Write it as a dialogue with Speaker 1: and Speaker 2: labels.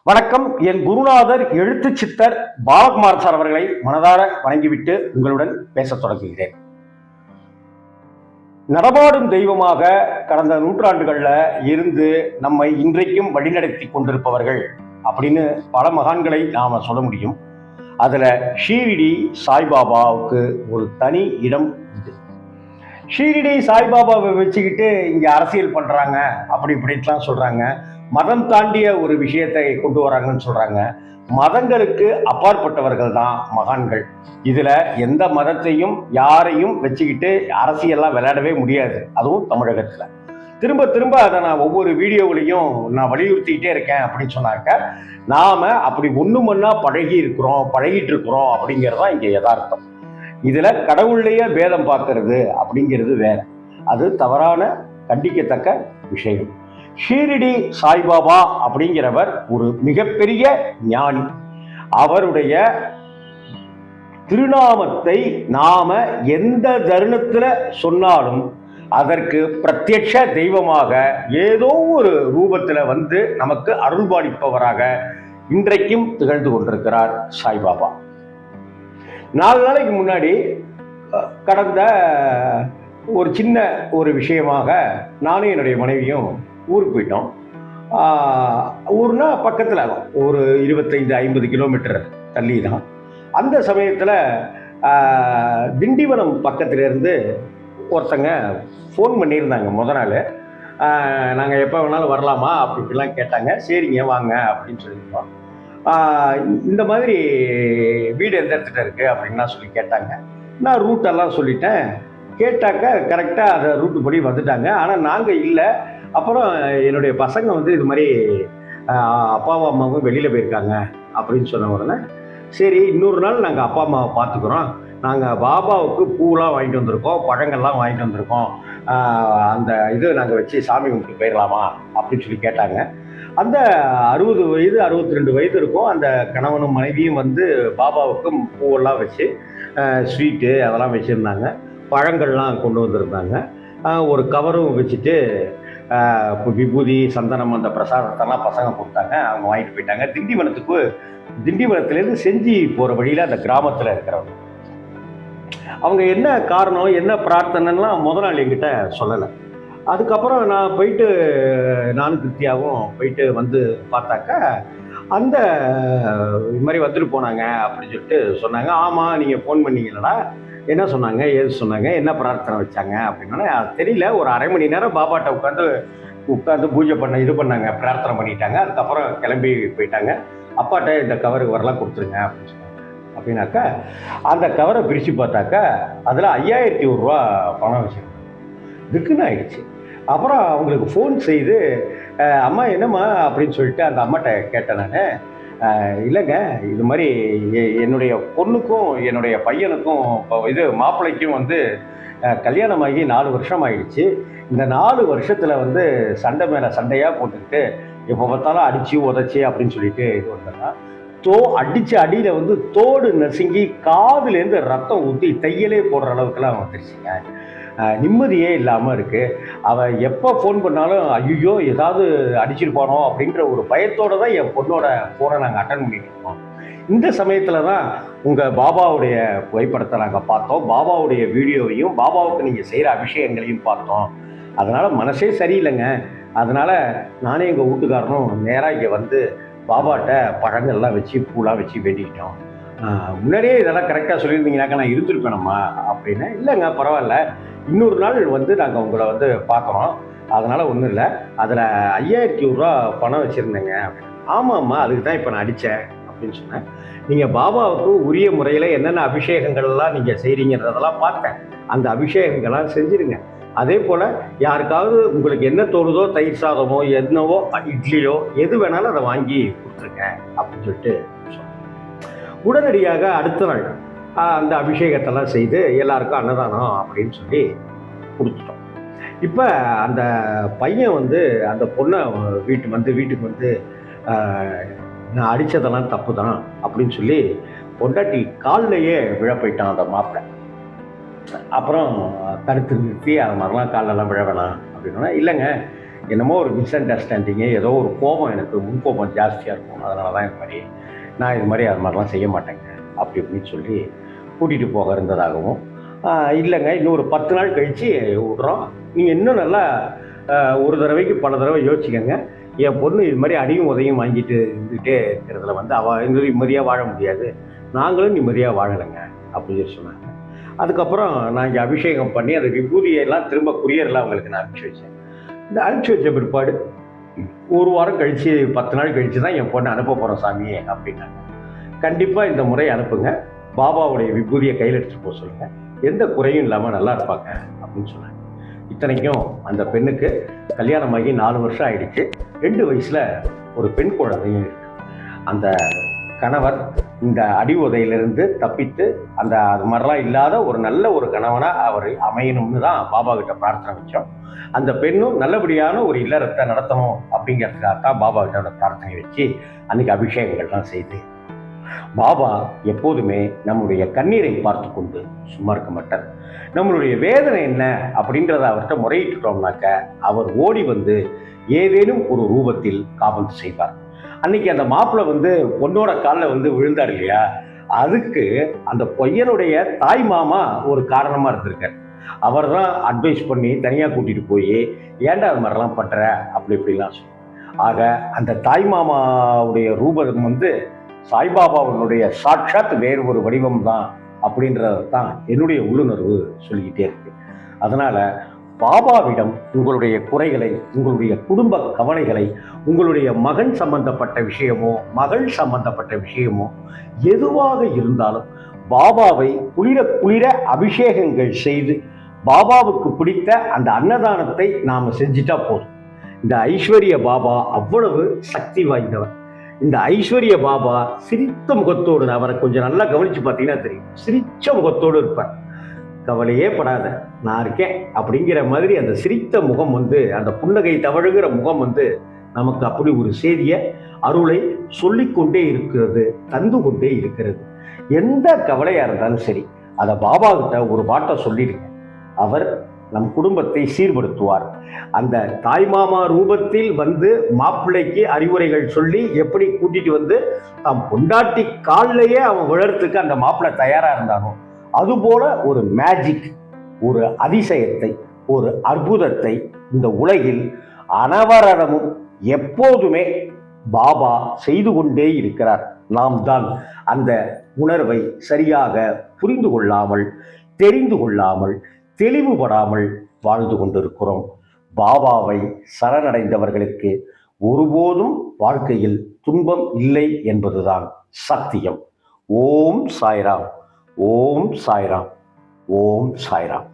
Speaker 1: வணக்கம். என் குருநாதர் எழுத்து சித்தர் பாலகுமார் சார் அவர்களை மனதார வணங்கிவிட்டு உங்களுடன் பேசத் தொடங்குகிறேன். நடமாடும் தெய்வமாக கடந்த நூற்றாண்டுகளில் இருந்து நம்மை இன்றைக்கும் வழிநடத்தி கொண்டிருப்பவர்கள் அப்படின்னு பல மகான்களை நாம சொல்ல முடியும். அதுல ஷீரடி சாய்பாபாவுக்கு ஒரு தனி இடம் இது. ஷீரடி சாய்பாபாவை வச்சுக்கிட்டு இங்க அரசியல் பண்றாங்க, அப்படி இப்படின்லாம் சொல்றாங்க. மதம் தாண்டிய ஒரு விஷயத்தை கொண்டு வராங்கன்னு சொல்றாங்க. மதங்களுக்கு அப்பாற்பட்டவர்கள் தான் மகான்கள். இதுல எந்த மதத்தையும் யாரையும் வச்சுக்கிட்டு அரசியல்லாம் விளையாடவே முடியாது, அதுவும் தமிழகத்துல. திரும்ப திரும்ப அதை நான் ஒவ்வொரு வீடியோவிலையும் நான் வலியுறுத்திக்கிட்டே இருக்கேன். அப்படின்னு சொன்னாக்க நாம அப்படி ஒண்ணு மண்ணா பழகிட்டு இருக்கிறோம் அப்படிங்கிறதான் இங்க யதார்த்தம். இதுல கடவுள்லயே பேதம் பார்க்கறது அப்படிங்கிறது வேற, அது தவறான கண்டிக்கத்தக்க விஷயம். ஷீரடி சாய்பாபா அப்படிங்கிறவர் ஒரு மிகப்பெரிய ஞானி. அவருடைய திருநாமத்தை நாம எந்த தருணத்துல சொன்னாலும் அதற்கு பிரத்யட்ச தெய்வமாக ஏதோ ஒரு ரூபத்துல வந்து நமக்கு அருள்பாலிப்பவராக இன்றைக்கும் திகழ்ந்து கொண்டிருக்கிறார் சாய்பாபா. 4 நாளைக்கு முன்னாடி கடந்த ஒரு சின்ன ஒரு விஷயமாக நானும் என்னுடைய மனைவியும் ஊருக்கு போயிட்டோம். ஊர்னா பக்கத்தில் ஒரு 25-50 கிலோமீட்டர் தள்ளி தான். அந்த சமயத்தில் திண்டிவனம் பக்கத்திலேருந்து ஒருத்தங்க ஃபோன் பண்ணியிருந்தாங்க. நாள் நாங்கள் எப்போ வேணாலும் வரலாமா அப்படிலாம் கேட்டாங்க. சரிங்க வாங்க அப்படின்னு சொல்லியிருந்தோம். இந்த மாதிரி வீடு எந்த இடத்துல இருக்குது அப்படின்லாம் சொல்லி கேட்டாங்க. நான் ரூட்டெல்லாம் சொல்லிட்டேன். கேட்டாக்க கரெக்டாக அதை ரூட்டு படி வந்துட்டாங்க. ஆனால் நாங்கள் இல்லை. அப்புறம் என்னுடைய பசங்க வந்து இது மாதிரி அப்பாவும் அம்மாவும் வெளியில் போயிருக்காங்க அப்படின்னு சொன்ன உடனே, சரி இன்னொரு நாள் நாங்கள் அப்பா அம்மாவை பார்த்துக்குறோம், நாங்கள் பாபாவுக்கு பூலாம் வாங்கிட்டு வந்திருக்கோம், பழங்கள்லாம் வாங்கிட்டு வந்திருக்கோம், அந்த இது நாங்கள் வச்சு சாமி கும்பிட்டு போயிடலாமா அப்படின்னு சொல்லி கேட்டாங்க. அந்த 60 வயது 62 வயது இருக்கும். அந்த கணவனும் மனைவியும் வந்து பாபாவுக்கும் பூவெல்லாம் வச்சு ஸ்வீட்டு அதெல்லாம் வச்சுருந்தாங்க. பழங்கள்லாம் கொண்டு வந்திருந்தாங்க. ஒரு கவரும் வச்சுட்டு விபூதி சந்தனம் அந்த பிரசாதத்தெல்லாம் பசங்க கொடுத்தாங்க. அவங்க வாங்கிட்டு போயிட்டாங்க. திண்டிவனத்துலேருந்து செஞ்சி போகிற வழியில் அந்த கிராமத்தில் இருக்கிறவங்க. அவங்க என்ன காரணம் என்ன பிரார்த்தனைலாம் நாள் என்கிட்ட சொல்லலை. அதுக்கப்புறம் நான் போயிட்டு நானும் கிருத்தியாவும் போயிட்டு வந்து பார்த்தாக்கா அந்த இது மாதிரி வந்துட்டு போனாங்க அப்படின்னு சொல்லிட்டு சொன்னாங்க. ஆமாம் நீங்கள் ஃபோன் பண்ணீங்களா, என்ன சொன்னாங்க ஏது சொன்னாங்க, என்ன பிரார்த்தனை வச்சாங்க அப்படின்னா தெரியல. ஒரு அரை மணி நேரம் பாபாட்ட உட்காந்து பூஜை இது பண்ணாங்க, பிரார்த்தனை பண்ணிட்டாங்க. அதுக்கப்புறம் கிளம்பி போயிட்டாங்க. அப்பாட்ட இந்த கவருக்கு வரலாம் கொடுத்துருங்க அப்படின்னு சொன்னாங்க. அப்படின்னாக்கா அந்த கவரை பிரித்து பார்த்தாக்கா அதில் 5100 ரூபா பணம் வச்சுருந்தாங்க. திக்குன்னு ஆயிடுச்சு. அப்புறம் அவங்களுக்கு ஃபோன் செய்து, அம்மா என்னம்மா அப்படின்னு சொல்லிட்டு அந்த அம்மாட்ட கேட்டேன் நான். இல்லைங்க, இது மாதிரி என்னுடைய பொண்ணுக்கும் என்னுடைய பையனுக்கும் இது மாப்பிள்ளைக்கும் வந்து கல்யாணமாகி 4 வருஷம் ஆயிடுச்சு. இந்த 4 வருஷத்தில் வந்து சண்டை மேலே சண்டையாக போட்டுக்கிட்டு எப்போ பார்த்தாலும் அடித்து உதச்சி அப்படின்னு சொல்லிட்டு இது வந்தேன்னா அடித்த அடியில் வந்து தோடு நசுங்கி காதுலேருந்து ரத்தம் ஊற்றி தையலே போடுற அளவுக்குலாம் வந்துருச்சுங்க. நிம்மதியே இல்லாமல் இருக்குது. அவன் எப்போ ஃபோன் பண்ணாலும் ஐயோ ஏதாவது அடிச்சிருப்பானோ அப்படின்ற ஒரு பயத்தோடு தான் என் பொண்ணோட ஃபோனை நாங்கள் அட்டன் பண்ணிட்டு இருக்கோம். இந்த சமயத்தில் தான் உங்கள் பாபாவுடைய புகைப்படத்தை நாங்கள் பார்த்தோம், பாபாவுடைய வீடியோவையும் பாபாவுக்கு நீங்கள் செய்கிற அபிஷேகங்களையும் பார்த்தோம். அதனால் மனசே சரியில்லைங்க. அதனால் நானே எங்கள் வீட்டுக்காரனும் நேராக இங்கே வந்து பாபாட்ட பழங்கள்லாம் வச்சு பூலாம் வச்சு வேண்டிக்கிட்டோம். முன்னாடியே இதெல்லாம் கரெக்டாக சொல்லியிருந்தீங்கன்னாக்கா நான் இருந்திருப்பேனம்மா அப்படின்னு. இல்லைங்க பரவாயில்ல, இன்னொரு நாள் வந்து நாங்கள் உங்களை வந்து பார்க்குறோம், அதனால் ஒன்றும் இல்லை, அதில் 5100 ரூபா பணம் வச்சுருந்தேங்க அப்படின்னு. ஆமாம்மா, அதுக்கு தான் இப்போ நான் அடித்தேன் அப்படின்னு சொன்னேன். நீங்கள் பாபாவுக்கு உரிய முறையில் என்னென்ன அபிஷேகங்கள்லாம் நீங்கள் செய்கிறீங்கிறதெல்லாம் பார்த்தேன். அந்த அபிஷேகங்கள்லாம் செஞ்சுருங்க. அதே போல் யாருக்காவது உங்களுக்கு என்ன தோணுதோ, தயிர் சாதமோ என்னவோ இட்லியோ எது வேணாலும் அதை வாங்கி கொடுத்துருங்க அப்படின்னு சொல்லிட்டு சொன்னேன். உடனடியாக அடுத்த நாள் அந்த அபிஷேகத்தெல்லாம் செய்து எல்லாருக்கும் அன்னதானம் அப்படின்னு சொல்லி கொடுத்துட்டோம். இப்போ அந்த பையன் வந்து அந்த பொண்ணை வீட்டுக்கு வந்து நான் அடித்ததெல்லாம் தப்பு தான் அப்படின்னு சொல்லி பொண்டாட்டி காலிலேயே விழ போயிட்டான் அந்த மாப்பிள்ளை. அப்புறம் தடுத்து நிறுத்தி அது மாதிரிலாம் காலெல்லாம் விழ வேணாம் அப்படின்னா, இல்லைங்க என்னமோ ஒரு மிஸ் அண்டர்ஸ்டாண்டிங்கு, ஏதோ ஒரு கோபம், எனக்கு முன்கோபம் ஜாஸ்தியாக இருக்கும். அதனால தான் இது மாதிரி நான் இது மாதிரி அது மாதிரிலாம் செய்ய மாட்டேங்க அப்படி இப்படின்னு சொல்லி கூட்டிகிட்டு போக இருந்ததாகவும், இல்லைங்க இன்னும் ஒரு 10 நாள் கழித்து விட்றோம், நீங்கள் இன்னும் நல்லா ஒரு தடவைக்கு பல தடவை யோசிச்சுக்கங்க, என் பொண்ணு இது மாதிரி அடியும் உதையும் வாங்கிட்டு இருந்துகிட்டே இருக்கிறதுல வந்து அவள் நிம்மதியாக வாழ முடியாது, நாங்களும் நிம்மதியாக வாழலைங்க அப்படின்னு சொன்னாங்க. அதுக்கப்புறம் நான் இங்கே அபிஷேகம் பண்ணி அந்த விபூதியெல்லாம் திரும்ப குரியரில் அவங்களுக்கு நான் அனுப்பிச்சி வச்சேன். இந்த அனுப்பிச்சி வச்ச பிற்பாடு ஒரு வாரம் கழித்து 10 நாள் கழித்து தான் என் பொண்ணை அனுப்ப போகிறோம் சாமியே அப்படின்னாங்க. கண்டிப்பாக இந்த முறை அனுப்புங்க, பாபாவுடைய விபூதியை கையில் எடுத்துகிட்டு போக சொல்லுங்கள், எந்த குறையும் இல்லாமல் நல்லா இருப்பாங்க அப்படின்னு சொன்னாங்க. இத்தனைக்கும் அந்த பெண்ணுக்கு கல்யாணமாகி 4 வருஷம் ஆயிடுச்சு. 2 வயசில் ஒரு பெண் குழந்தையும் இருக்கு. அந்த கணவர் இந்த அடி உதையிலிருந்து தப்பித்து அந்த அது மாதிரிலாம் இல்லாத ஒரு நல்ல ஒரு கணவனாக அவர் அமையணும்னு தான் பாபா கிட்ட பிரார்த்தனை வச்சோம். அந்த பெண்ணும் நல்லபடியான ஒரு இல்லறத்தை நடத்தணும் அப்படிங்கிறதுக்காக தான் பாபா கிட்ட பிரார்த்தனை வச்சு அன்னைக்கு அபிஷேகங்கள்லாம் செய்து, பாபா எப்போதுமே நம்முடைய கண்ணீரை பார்த்து கொண்டு சும்மா இருக்க மாட்டார். நம்மளுடைய வேதனை என்ன அப்படின்றத அவர்கிட்ட முறையிட்டோம்னாக்க அவர் ஓடி வந்து ஏதேனும் ஒரு ரூபத்தில் காபந்து செய்வார். அன்னைக்கு அந்த மாப்பிள்ளை வந்து பொண்ணோட காலில் வந்து விழுந்தார் இல்லையா, அதுக்கு அந்த பையனுடைய தாய் மாமா ஒரு காரணமாக இருந்திருக்கார். அவர் தான் அட்வைஸ் பண்ணி தனியாக கூட்டிகிட்டு போய் ஏன்டா அது மாதிரிலாம் பண்ணுற அப்படி இப்படிலாம் சொல்லி, ஆக அந்த தாய் மாமாவுடைய ரூபம் வந்து சாய்பாபாவுடைய சாட்சாத் வேறு ஒரு வடிவம் தான் அப்படின்றது தான் என்னுடைய உள்ளுணர்வு சொல்லிக்கிட்டே இருக்கு. அதனால் பாபாவிடம் உங்களுடைய குறைகளை, உங்களுடைய குடும்ப கவலைகளை, உங்களுடைய மகன் சம்பந்தப்பட்ட விஷயமோ மகள் சம்பந்தப்பட்ட விஷயமோ எதுவாக இருந்தாலும் பாபாவை குளிர குளிர அபிஷேகங்கள் செய்து பாபாவுக்கு பிடித்த அந்த அன்னதானத்தை நாம் செஞ்சிட்டா போதும். இந்த ஐஸ்வர்ய பாபா அவ்வளவு சக்தி வாய்ந்தவர். இந்த ஐஸ்வர்ய பாபா சிரித்த முகத்தோடு, அவரை கொஞ்சம் நல்லா கவனித்து பார்த்தீங்கன்னா தெரியும், சிரிச்ச முகத்தோடு இருப்பார். கவலையே படாத நான் இருக்கேன் அப்படிங்கிற மாதிரி அந்த சிரித்த முகம் வந்து, அந்த புன்னகை தவழுகிற முகம் வந்து நமக்கு அப்படி ஒரு செய்தியை, அருளை சொல்லிக்கொண்டே இருக்கிறது, தந்து கொண்டே இருக்கிறது. எந்த கவலையாக இருந்தாலும் சரி அதை பாபா கிட்ட ஒரு பாட்டை சொல்லிடுங்க, அவர் நம் குடும்பத்தை சீர்படுத்துவார். அந்த தாய்மாமா ரூபத்தில் வந்து மாப்பிள்ளைக்கு அறிவுரைகள் சொல்லி எப்படி கூட்டிட்டு வந்து தம் பொண்டாட்டி காலிலேயே அவன் விழறதுக்கு அந்த மாப்பிள்ளை தயாரா இருந்தானோ, அதுபோல ஒரு மேஜிக், ஒரு அதிசயத்தை, ஒரு அற்புதத்தை இந்த உலகில் அனவரமும் எப்போதுமே பாபா செய்து கொண்டே இருக்கிறார். நாம் தான் அந்த உணர்வை சரியாக புரிந்து கொள்ளாமல், தெரிந்து கொள்ளாமல், தெளிவுபடாமல் வாழ்ந்து கொண்டிருக்கிறோம். பாபாவை சரணடைந்தவர்களுக்கு ஒருபோதும் வாழ்க்கையில் துன்பம் இல்லை என்பதுதான் சத்தியம். ஓம் சாய்ராம், ஓம் சாய்ராம், ஓம் சாய்ராம்.